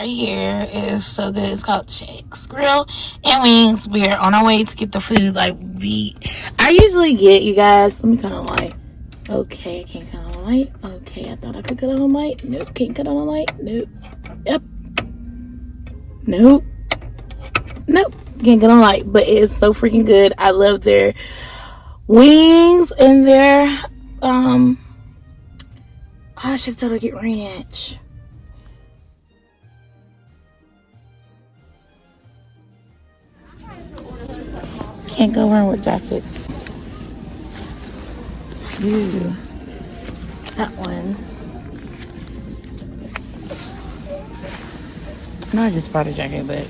right here is so good. It's called Chex Grill and Wings. We are on our way to get the food. Like I usually get, you guys. Let me cut on light. Okay, I can't cut on light. Okay, I thought I could cut on light. Nope, can't cut on light. Nope. Yep. Nope. Nope. Can't cut on light. But it is so freaking good. I love their wings and their I should totally get ranch. Can't go wrong with jackets. Ooh, that one. I know I just bought a jacket, but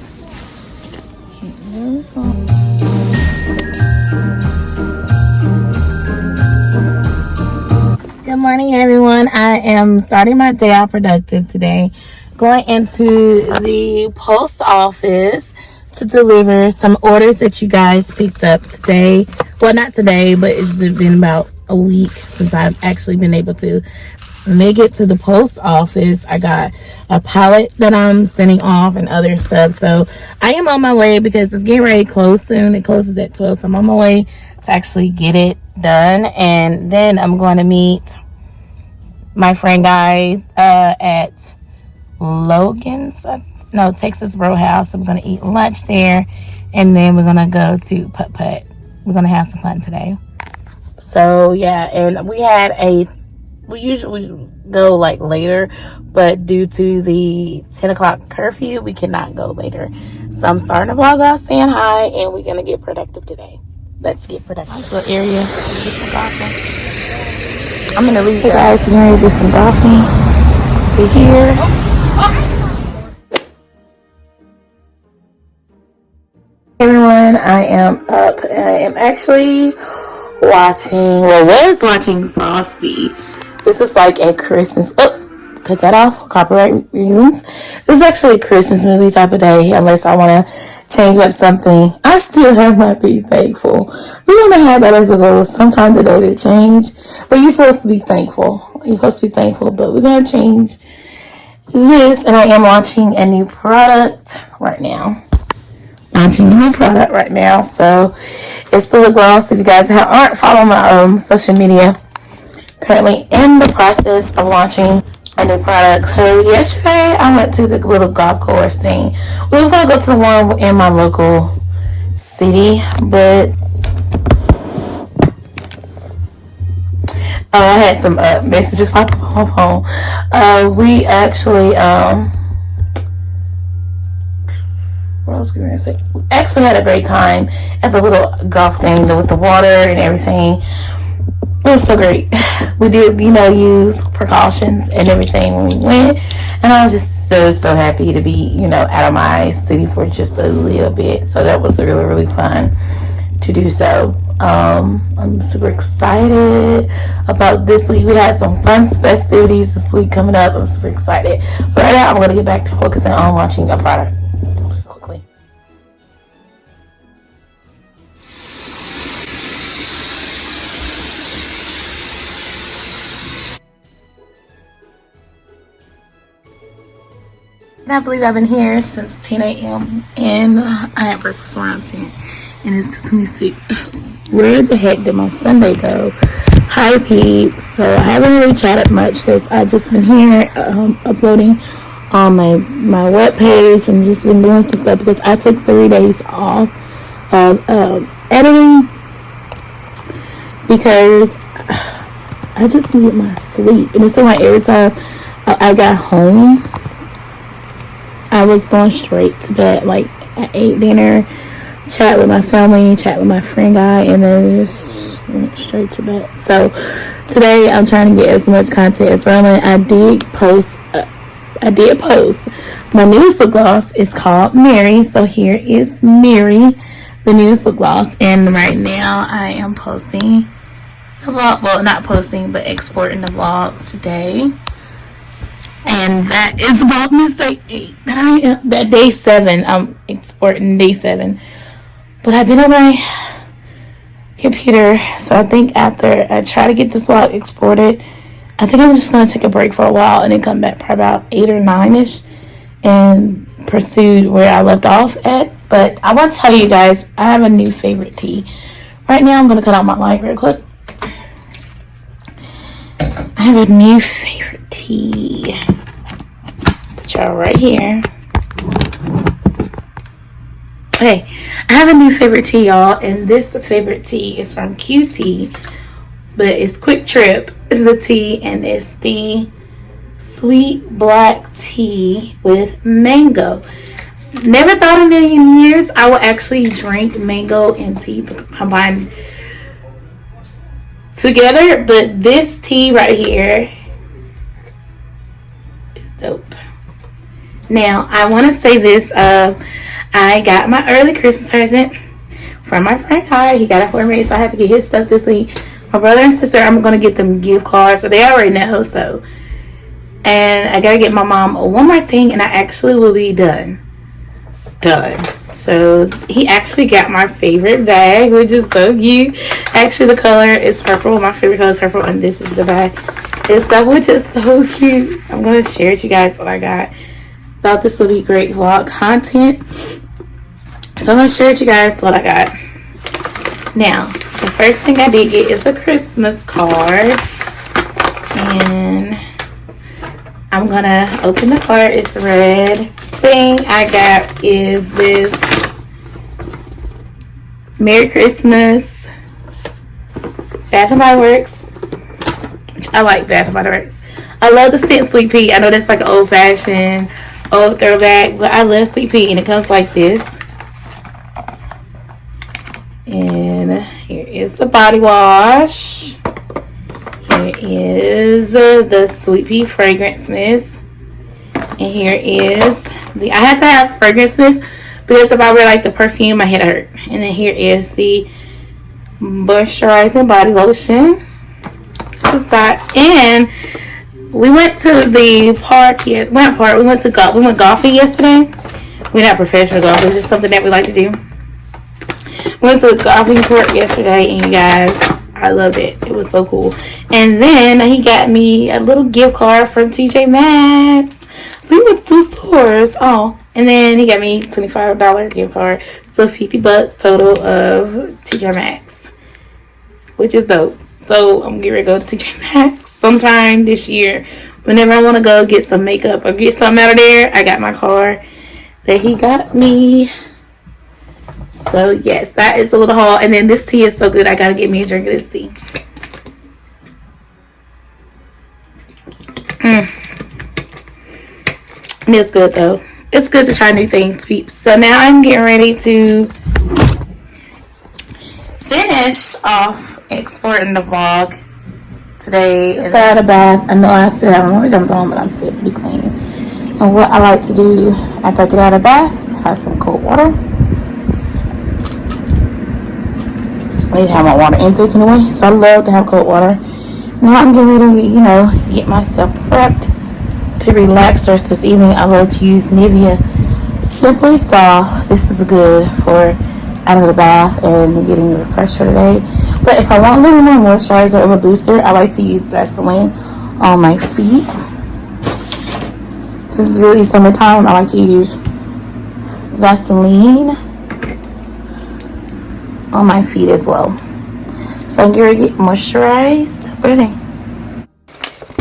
good morning, everyone. I am starting my day out productive today, going into the post office to deliver some orders that you guys picked up today. Well, not today, but it's been about a week since I've actually been able to make it to the post office. I got a pallet that I'm sending off and other stuff. So I am on my way because it's getting ready to close soon. It closes at 12. So I'm on my way to actually get it done. And then I'm going to meet my friend guy at Logan's, Texas Roadhouse. So we're going to eat lunch there. And then we're going to go to Putt Putt. We're going to have some fun today. So yeah, and we usually go like later, but due to the 10 o'clock curfew, we cannot go later. So I'm starting the vlog off saying hi, and we're going to get productive today. Let's get productive. Little area. Get some coffee. I'm going to leave you guys. We're going to get some coffee. We're here. Everyone, I am up. I am actually was watching Frosty. This is like a Christmas, cut that off for copyright reasons. This is actually a Christmas movie type of day, unless I want to change up something. I still have my Be Thankful. We're going to have that as a goal sometime today to change, but you're supposed to be thankful. You're supposed to be thankful, but we're going to change this, and I am launching a new product right now. So it's the lip gloss. If you guys aren't following my social media, currently in the process of launching a new product. So yesterday I went to the little golf course thing. We was gonna go to the one in my local city, but I had some messages pop up on my phone. We actually we actually had a great time at the little golf thing with the water and everything. It was so great. We did, use precautions and everything when we went, and I was just so happy to be, out of my city for just a little bit. So that was really, really fun to do so. I'm super excited about this week. We had some fun festivities this week coming up. I'm super excited. But right now, I'm going to get back to focusing on launching a product. I believe I've been here since 10 a.m. and I had breakfast around 10 and it's 2:26. Where the heck did my Sunday go? Hi peeps. So I haven't really chatted much because I just been here uploading on my web page and just been doing some stuff because I took 3 days off of editing because I just needed my sleep. And it seemed like every time I got home, I was going straight to bed. Like I ate dinner, chat with my family, chat with my friend guy, and then just went straight to bed. So today I'm trying to get as much content as relevant. I did post my newest lip gloss. Is called Mary. So here is Mary, the newest lip gloss, and right now I am posting the vlog. Well, not posting, but exporting the vlog today. And that is Vlogmas Day 8. That day 7. I'm exporting day 7. But I've been on my computer. So I think after I try to get this vlog exported, I think I'm just going to take a break for a while and then come back probably about 8 or 9-ish. and pursued where I left off at. But I want to tell you guys, I have a new favorite tea. Right now, I'm going to cut out my light real quick. I have a new favorite tea. Put y'all right here. Okay, I have a new favorite tea, y'all, and this favorite tea is from QT, but it's Quick Trip is the tea, and it's the sweet black tea with mango. Never thought in a million years I would actually drink mango and tea combined together, but this tea right here is dope. Now, I want to say this. I got my early Christmas present from my friend Kai. He got it for me, so I have to get his stuff this week. My brother and sister, I'm going to get them gift cards, so they already know. So, and I got to get my mom one more thing, and I actually will be done. So, he actually got my favorite bag, which is so cute. Actually, the color is purple. My favorite color is purple, and this is the bag itself, which is so cute. I'm going to share with you guys what I got. Thought this would be great vlog content, so I'm going to share with you guys what I got. Now, the first thing I did get is a Christmas card, and I'm going to open the card. It's red. Thing I got is this Merry Christmas Bath and Body Works, which I like Bath and Body Works. I love the scent Sweet Pea. I know that's like an old-fashioned old throwback, but I love Sweet Pea, and it comes like this. And here is the body wash. Here is the Sweet Pea fragrance mist, and here is the, I had to have fragrance mist because if I wear like the perfume, my head hurt. And then here is the moisturizing body lotion. Just that. And we went to the park. We went golfing yesterday. We're not professional golfers. It's just something that we like to do. We went to the golfing court yesterday, and you guys, I loved it. It was so cool. And then he got me a little gift card from TJ Maxx. So we went to 2 stores. Oh, and then he got me $25 gift card. So $50 total of TJ Maxx, which is dope. So I'm getting ready to go to TJ Maxx sometime this year. Whenever I want to go get some makeup or get something out of there, I got my card that he got me. So yes, that is a little haul. And then this tea is so good. I gotta get me a drink of this tea. It's good though. It's good to try new things, peeps. So now I'm getting ready to finish off exporting the vlog today. Just got out of bath. I know I still have my pajamas on, but I'm still pretty clean. And what I like to do after I get out of bath, have some cold water. I need to have my water intake anyway, so I love to have cold water. Now I'm getting ready to, get myself prepped to relax rest this evening. I love to use Nivea Simply Soft. This is good for out of the bath and getting a refresher today. But if I want a little more moisturizer or a booster, I like to use Vaseline on my feet. This is really summertime. I like to use Vaseline on my feet as well. So I'm going to get moisturized. What are they?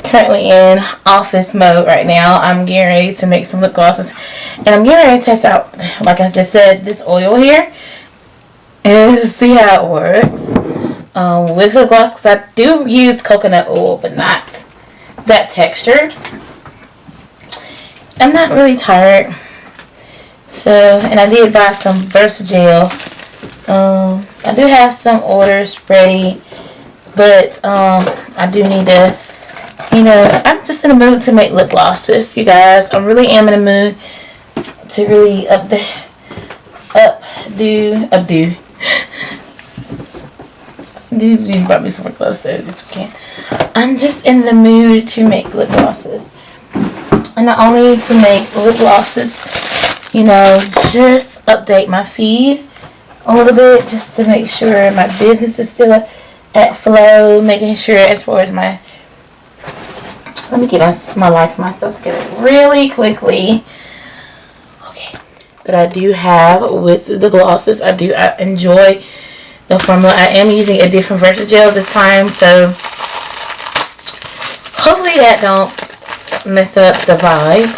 Currently in office mode right now. I'm getting ready to make some lip glosses, and I'm getting ready to test out, like I just said, this oil here and see how it works with lip gloss, because I do use coconut oil but not that texture. I'm not really tired, so, and I did buy some Versagel. I do have some orders ready, but I do need to, I'm just in the mood to make lip glosses, you guys. I really am in the mood to really you brought me some more gloves so this weekend. I'm just in the mood to make lip glosses. And not only to make lip glosses, just update my feed a little bit, just to make sure my business is still at flow, making sure as far as my, let me get my life, myself together really quickly. that I do have with the glosses. I enjoy the formula. I am using a different Versagel this time, so hopefully that don't mess up the vibe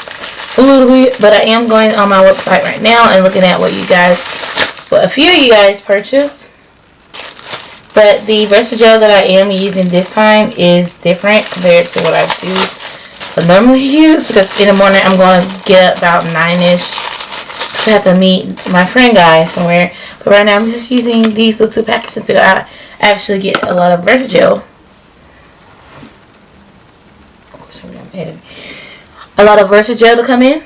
a little bit. But I am going on my website right now and looking at what a few of you guys purchased. But the Versagel that I am using this time is different compared to what I do normally use, because in the morning I'm going to get up about 9ish to have to meet my friend guy somewhere. But right now I'm just using these little 2 packages so I actually get a lot of Versagel. A lot of Versagel to come in.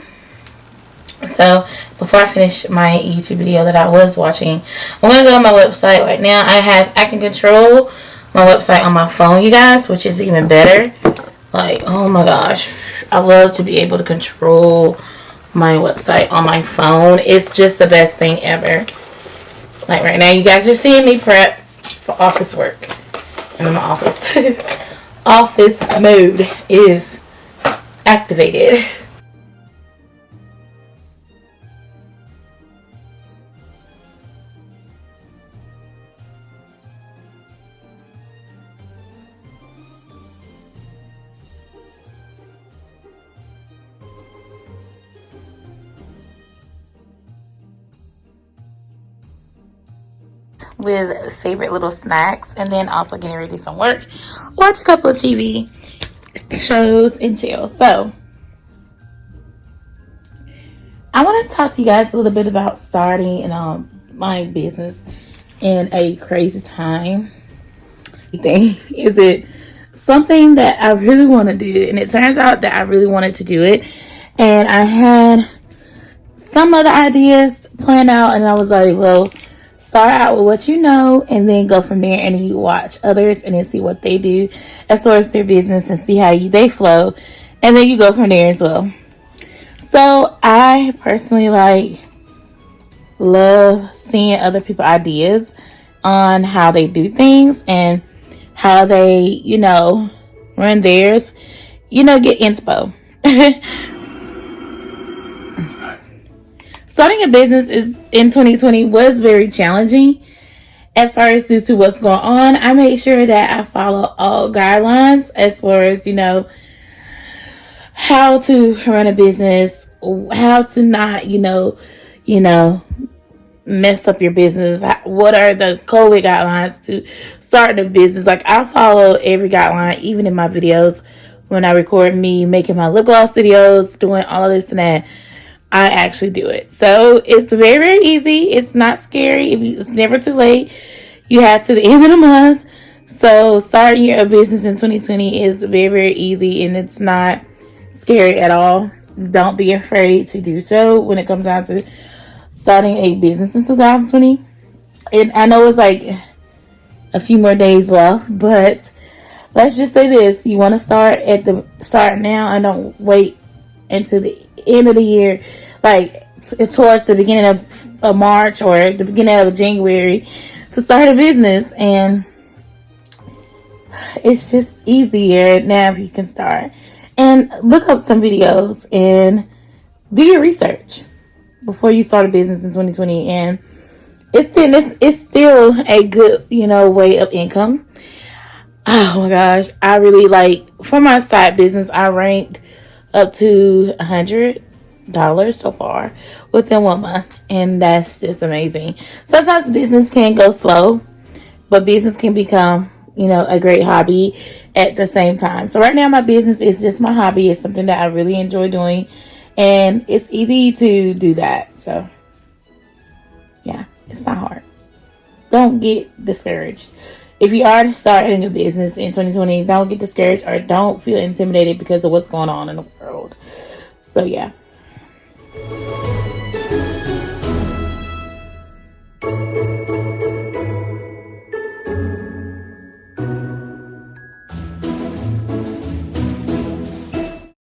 So before I finish my YouTube video that I was watching, I'm gonna go on my website right now. I can control my website on my phone, you guys, which is even better. Like, oh my gosh, I love to be able to control my website on my phone. It's just the best thing ever. Like right now, you guys are seeing me prep for office work. I'm in my office. Office mode is activated. With favorite little snacks, and then also getting ready to do some work, watch a couple of TV shows, and chill. So I want to talk to you guys a little bit about starting my business in a crazy time. Is it something that I really want to do? And it turns out that I really wanted to do it, and I had some other ideas planned out, and I was like, well, start out with what you know and then go from there, and then you watch others and then see what they do as far as their business and see how they flow, and then you go from there as well. So I personally love seeing other people's ideas on how they do things and how they, run theirs, get inspo. Starting a business in 2020 was very challenging at first due to what's going on. I made sure that I follow all guidelines as far as, how to run a business, how to not, mess up your business. What are the COVID guidelines to start a business? Like, I follow every guideline, even in my videos when I record me making my lip gloss videos, doing all of this and that. I actually do it. So it's very, very easy. It's not scary. It's never too late. You have to the end of the month. So starting your business in 2020 is very, very easy, and it's not scary at all. Don't be afraid to do so when it comes down to starting a business in 2020. And I know it's like a few more days left, but let's just say this: you want to start now and don't wait until the end of the year, like towards the beginning of March or the beginning of January to start a business. And it's just easier now if you can start and look up some videos and do your research before you start a business in 2020. And it's still a good way of income. Oh my gosh, I really for my side business, I ranked up to $100 so far within 1 month, and that's just amazing. Sometimes business can go slow, but business can become a great hobby at the same time. So right now my business is just my hobby. It's something that I really enjoy doing, and it's easy to do that. So yeah, it's not hard. Don't get discouraged. If you are starting a business in 2020, don't get discouraged or don't feel intimidated because of what's going on in the world. So yeah.